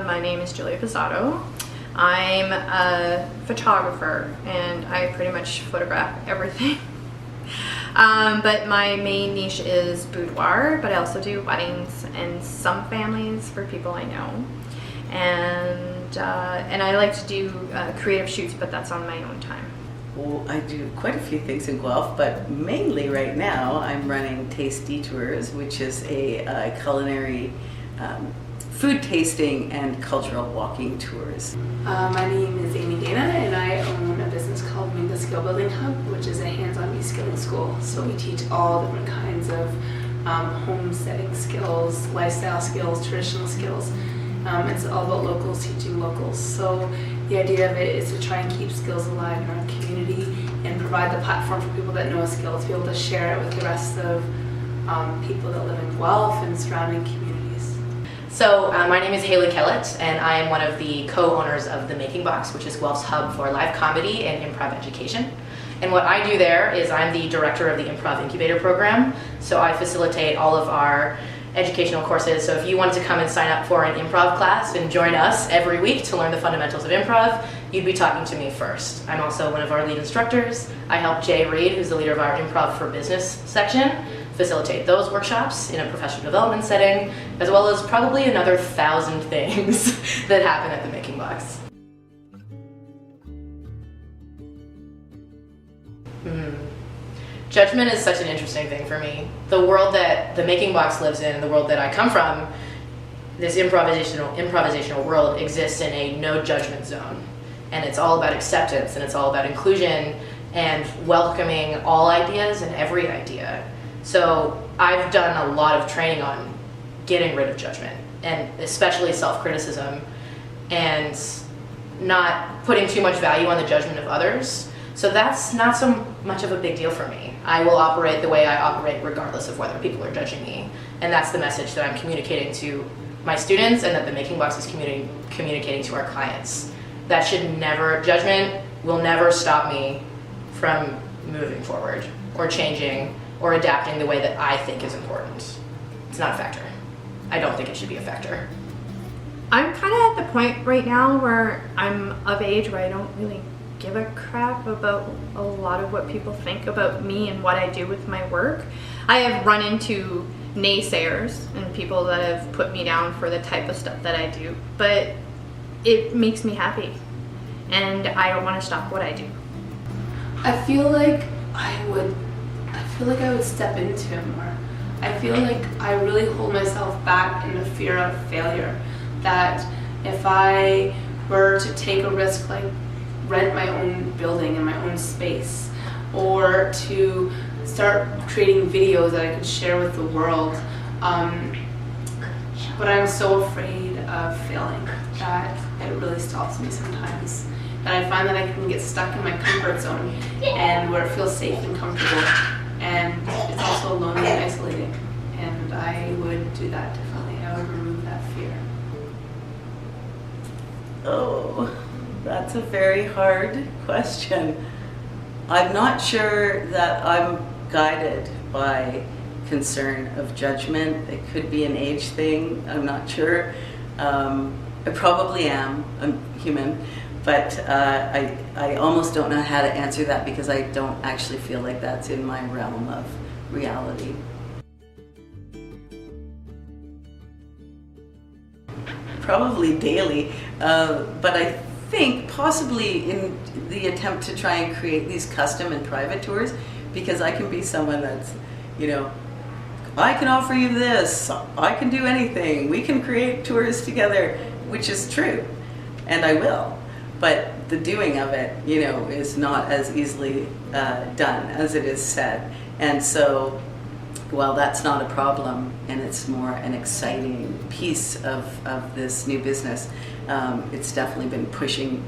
My name is Julia Pisato. I'm a photographer and I pretty much photograph everything. But my main niche is boudoir, but I also do weddings and some families for people I know. And I like to do creative shoots, but that's on my own time. Well, I do quite a few things in Guelph, but mainly right now I'm running Taste Detours, which is a culinary food tasting and cultural walking tours. My name is Amy Dana and I own a business called Minga Skill Building Hub, which is a hands-on reskilling school. So we teach all different kinds of homesteading skills, lifestyle skills, traditional skills. It's all about locals teaching locals. So the idea of it is to try and keep skills alive in our community and provide the platform for people that know a skill to be able to share it with the rest of people that live in Guelph and surrounding communities. So my name is Haley Kellett and I am one of the co-owners of The Making Box, which is Guelph's hub for live comedy and improv education. And what I do there is I'm the director of the Improv Incubator Program. So I facilitate all of our educational courses. So if you wanted to come and sign up for an improv class and join us every week to learn the fundamentals of improv, you'd be talking to me first. I'm also one of our lead instructors. I help Jay Reed, who's the leader of our Improv for Business section, facilitate those workshops in a professional development setting, as well as probably another 1,000 things that happen at The Making Box. Judgment is such an interesting thing for me. The world that The Making Box lives in, the world that I come from, this improvisational world exists in a no judgment zone. And it's all about acceptance and it's all about inclusion and welcoming all ideas and every idea. So I've done a lot of training on getting rid of judgment and especially self-criticism and not putting too much value on the judgment of others. So that's not so much of a big deal for me. I will operate the way I operate regardless of whether people are judging me. And that's the message that I'm communicating to my students and that The Making Box is communicating to our clients. That should never, judgment will never stop me from moving forward or changing or adapting the way that I think is important. It's not a factor. I don't think it should be a factor. I'm kind of at the point right now where I'm of age where I don't really give a crap about a lot of what people think about me and what I do with my work. I have run into naysayers and people that have put me down for the type of stuff that I do, but it makes me happy and I don't want to stop what I do. I feel like I would step into it more. I feel like I really hold myself back in the fear of failure. That if I were to take a risk like rent my own building and my own space, or to start creating videos that I could share with the world, but I'm so afraid of failing that it really stops me sometimes. And I find that I can get stuck in my comfort zone and where it feels safe and comfortable, and it's also lonely and isolating, and I would do that differently. I would remove that fear. Oh, that's a very hard question. I'm not sure that I'm guided by concern of judgment. It could be an age thing, I'm not sure. I probably am, I'm human, but I almost don't know how to answer that because I don't actually feel like that's in my realm of reality. Probably daily, but I think possibly in the attempt to try and create these custom and private tours, because I can be someone that's, you know, I can offer you this, I can do anything, we can create tours together, which is true, and I will. But the doing of it, you know, is not as easily done as it is said. And so, well, that's not a problem, and it's more an exciting piece of this new business. It's definitely been pushing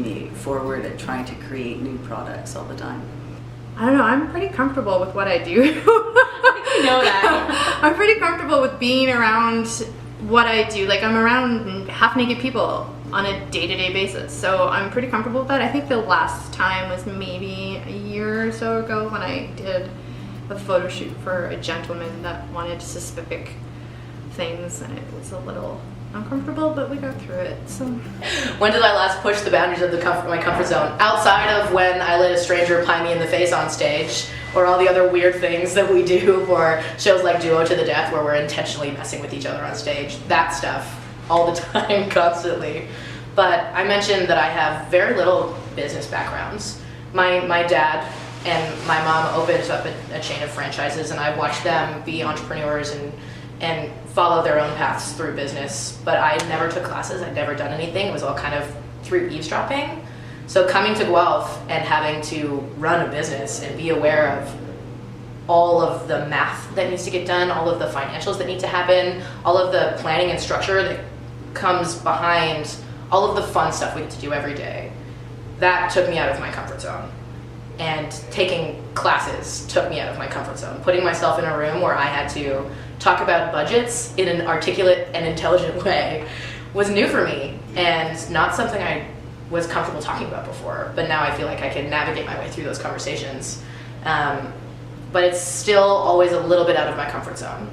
me forward at trying to create new products all the time. I don't know, I'm pretty comfortable with what I do. You know that. I'm pretty comfortable with being around what I do. Like, I'm around half-naked people on a day-to-day basis, so I'm pretty comfortable with that. I think the last time was maybe a year or so ago when I did a photo shoot for a gentleman that wanted specific things, and it was a little uncomfortable, but we got through it. So When did I last push the boundaries of my comfort zone? Outside of when I let a stranger pie me in the face on stage, or all the other weird things that we do for shows like Duo to the Death, where we're intentionally messing with each other on stage. That stuff, all the time, constantly. But I mentioned that I have very little business backgrounds. My dad and my mom opened up a chain of franchises, and I watched them be entrepreneurs and follow their own paths through business. But I never took classes, I'd never done anything. It was all kind of through eavesdropping. So coming to Guelph and having to run a business and be aware of all of the math that needs to get done, all of the financials that need to happen, all of the planning and structure that comes behind all of the fun stuff we get to do every day, that took me out of my comfort zone. And taking classes took me out of my comfort zone. Putting myself in a room where I had to talk about budgets in an articulate and intelligent way was new for me, and not something I was comfortable talking about before. But now I feel like I can navigate my way through those conversations. But it's still always a little bit out of my comfort zone,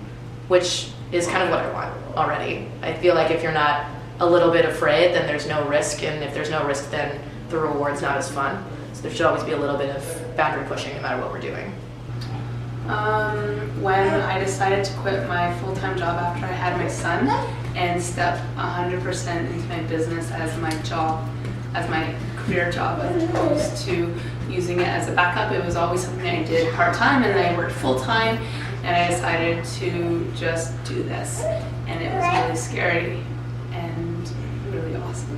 which is kind of what I want already. I feel like if you're not a little bit afraid, then there's no risk, and if there's no risk, then the reward's not as fun. So there should always be a little bit of boundary pushing no matter what we're doing. When I decided to quit my full-time job after I had my son and step 100% into my business as my job, as my career job, as opposed to using it as a backup. It was always something I did part-time, and then I worked full-time, and I decided to just do this. And it was really scary and really awesome.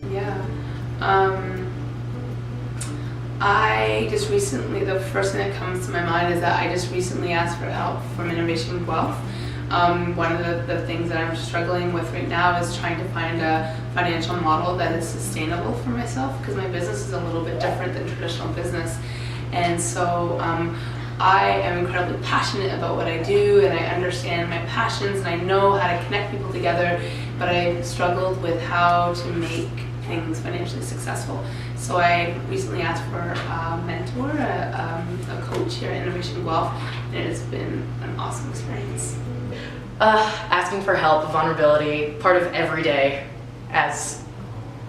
Yeah. I just recently, the first thing that comes to my mind is that I just recently asked for help from Innovation Guelph. One of the things that I'm struggling with right now is trying to find a financial model that is sustainable for myself, because my business is a little bit different than traditional business. And so I am incredibly passionate about what I do, and I understand my passions, and I know how to connect people together, but I struggled with how to make things financially successful. So I recently asked for a mentor, a coach here at Innovation Guelph, and it has been an awesome experience. Asking for help, vulnerability, part of every day as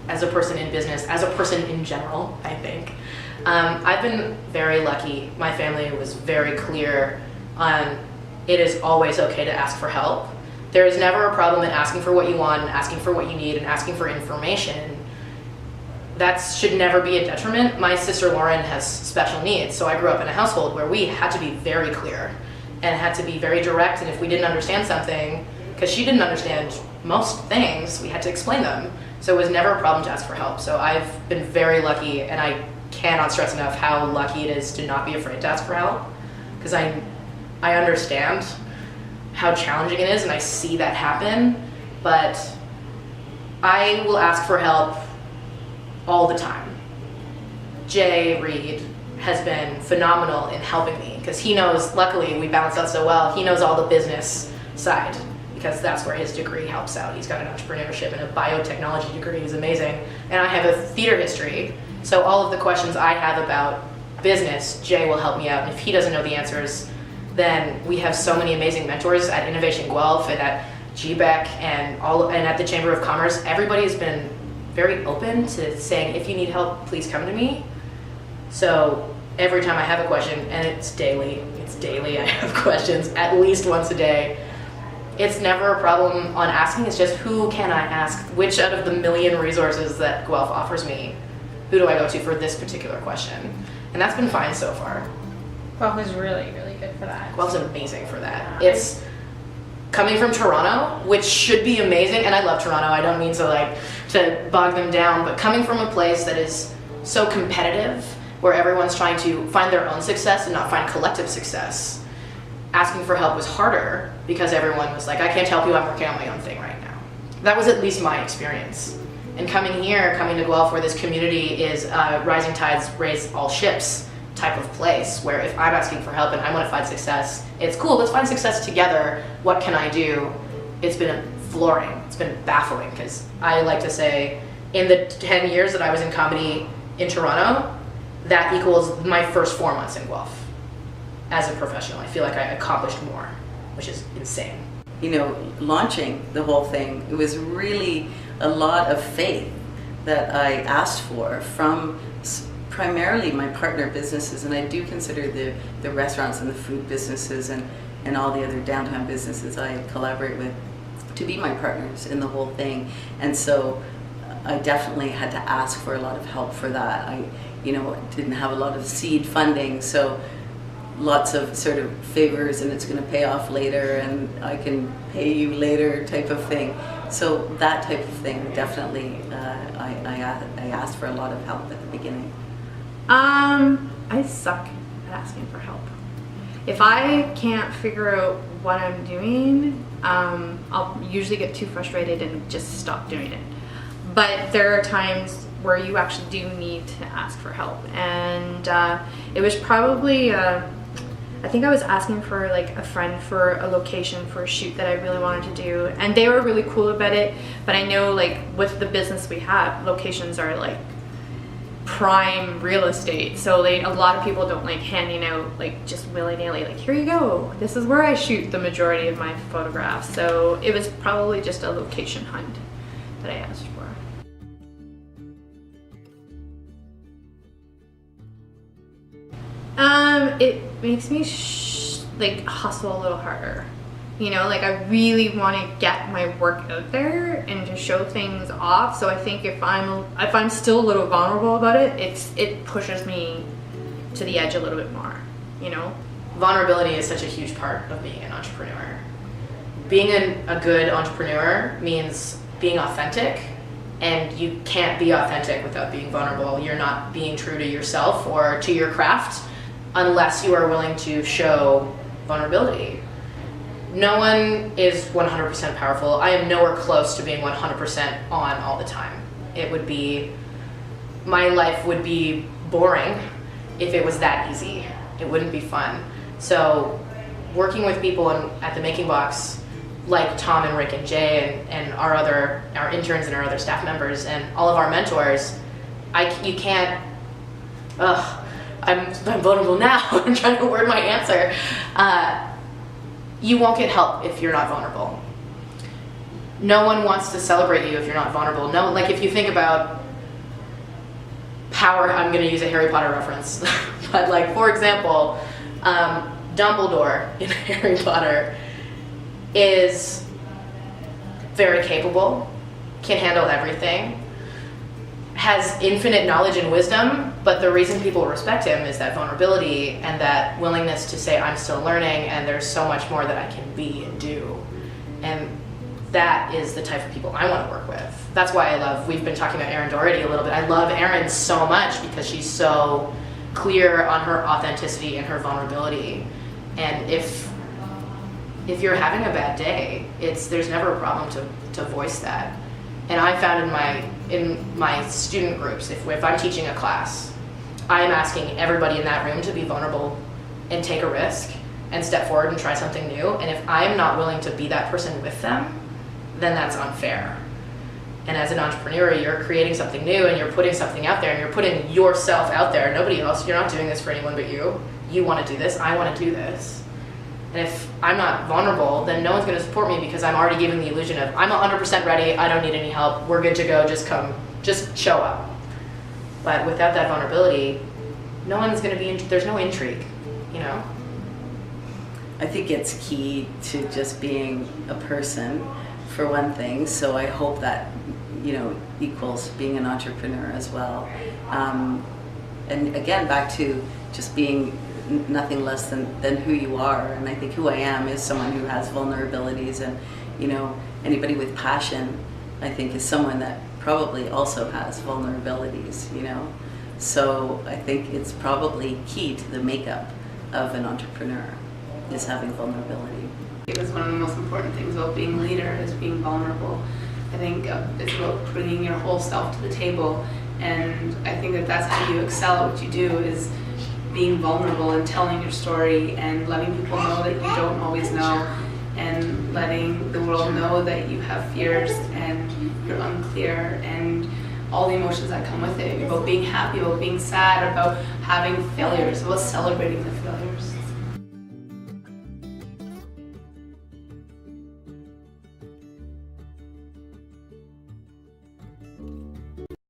a person in business, as a person in general, I think. I've been very lucky. My family was very clear on it is always okay to ask for help. There is never a problem in asking for what you want, and asking for what you need, and asking for information. That should never be a detriment. My sister Lauren has special needs, so I grew up in a household where we had to be very clear and had to be very direct, and if we didn't understand something, because she didn't understand most things, we had to explain them. So it was never a problem to ask for help. So I've been very lucky, and I cannot stress enough how lucky it is to not be afraid to ask for help, because I understand how challenging it is, and I see that happen, but I will ask for help all the time. Jay Reed has been phenomenal in helping me, because he knows, luckily we balance out so well, he knows all the business side, because that's where his degree helps out. He's got an entrepreneurship and a biotechnology degree, he's amazing. And I have a theater history, so all of the questions I have about business, Jay will help me out, and if he doesn't know the answers, then we have so many amazing mentors at Innovation Guelph and at GBEC and at the Chamber of Commerce. Everybody has been very open to saying, if you need help, please come to me. So every time I have a question, and it's daily, I have questions at least once a day. It's never a problem on asking, it's just who can I ask? Which out of the million resources that Guelph offers me, who do I go to for this particular question? And that's been fine so far. Guelph is really, really good for that. Guelph's amazing for that. It's coming from Toronto, which should be amazing, and I love Toronto, I don't mean to bog them down, but coming from a place that is so competitive, where everyone's trying to find their own success and not find collective success, asking for help was harder because everyone was like, I can't help you, I'm working on my own thing right now. That was at least my experience. And coming to Guelph, where this community is rising tides raise all ships type of place, where if I'm asking for help and I want to find success, it's cool, let's find success together, what can I do? It's been flooring, it's been baffling, because I like to say, in the 10 years that I was in comedy in Toronto, that equals my first 4 months in Guelph as a professional. I feel like I accomplished more. which is insane. You know, launching the whole thing, it was really a lot of faith that I asked for from primarily my partner businesses, and I do consider the restaurants and the food businesses and all the other downtown businesses I collaborate with to be my partners in the whole thing. And so I definitely had to ask for a lot of help for that. I, you know, didn't have a lot of seed funding, so lots of sort of favors and it's going to pay off later and I can pay you later type of thing. So that type of thing, definitely, I asked for a lot of help at the beginning. I suck at asking for help. If I can't figure out what I'm doing, I'll usually get too frustrated and just stop doing it. But there are times where you actually do need to ask for help. And it was probably, I think I was asking for like a friend for a location for a shoot that I really wanted to do. And they were really cool about it. But I know like with the business we have, locations are like prime real estate, so a lot of people don't like handing out like just willy-nilly like, here you go, this is where I shoot the majority of my photographs. So it was probably just a location hunt that I asked for. It makes me like hustle a little harder. You know, like I really want to get my work out there and to show things off. So I think if I'm still a little vulnerable about it, it pushes me to the edge a little bit more, you know? Vulnerability is such a huge part of being an entrepreneur. Being a good entrepreneur means being authentic, and you can't be authentic without being vulnerable. You're not being true to yourself or to your craft unless you are willing to show vulnerability. No one is 100% powerful. I am nowhere close to being 100% on all the time. My life would be boring if it was that easy. It wouldn't be fun. So working with people at the Making Box, like Tom and Rick and Jay and our interns and our other staff members and all of our mentors, you can't, I'm vulnerable now. I'm trying to word my answer. You won't get help if you're not vulnerable. No one wants to celebrate you if you're not vulnerable. No, like if you think about power, I'm going to use a Harry Potter reference, but like for example, Dumbledore in Harry Potter is very capable, can handle everything, has infinite knowledge and wisdom, but the reason people respect him is that vulnerability and that willingness to say, I'm still learning and there's so much more that I can be and do. And that is the type of people I want to work with. That's why we've been talking about Erin Doherty a little bit. I love Erin so much because she's so clear on her authenticity and her vulnerability. And if you're having a bad day, there's never a problem to voice that. And I found in my student groups, if I'm teaching a class, I'm asking everybody in that room to be vulnerable and take a risk and step forward and try something new. And if I'm not willing to be that person with them, then that's unfair. And as an entrepreneur, you're creating something new and you're putting something out there and you're putting yourself out there. Nobody else, you're not doing this for anyone but you. You want to do this, I want to do this. And if I'm not vulnerable, then no one's going to support me because I'm already giving the illusion of I'm 100% ready, I don't need any help, we're good to go, just come, just show up. But without that vulnerability, no one's going to be, there's no intrigue, you know? I think it's key to just being a person, for one thing, so I hope that, you know, equals being an entrepreneur as well. And again, back to just being nothing less than who you are, and I think who I am is someone who has vulnerabilities, and you know, anybody with passion I think is someone that probably also has vulnerabilities, you know. So I think it's probably key to the makeup of an entrepreneur is having vulnerability. It was one of the most important things about being a leader is being vulnerable. I think it's about bringing your whole self to the table, and I think that's how you excel at what you do, is being vulnerable and telling your story and letting people know that you don't always know, and letting the world know that you have fears and you're unclear and all the emotions that come with it, about being happy, about being sad, about having failures, about celebrating the failures.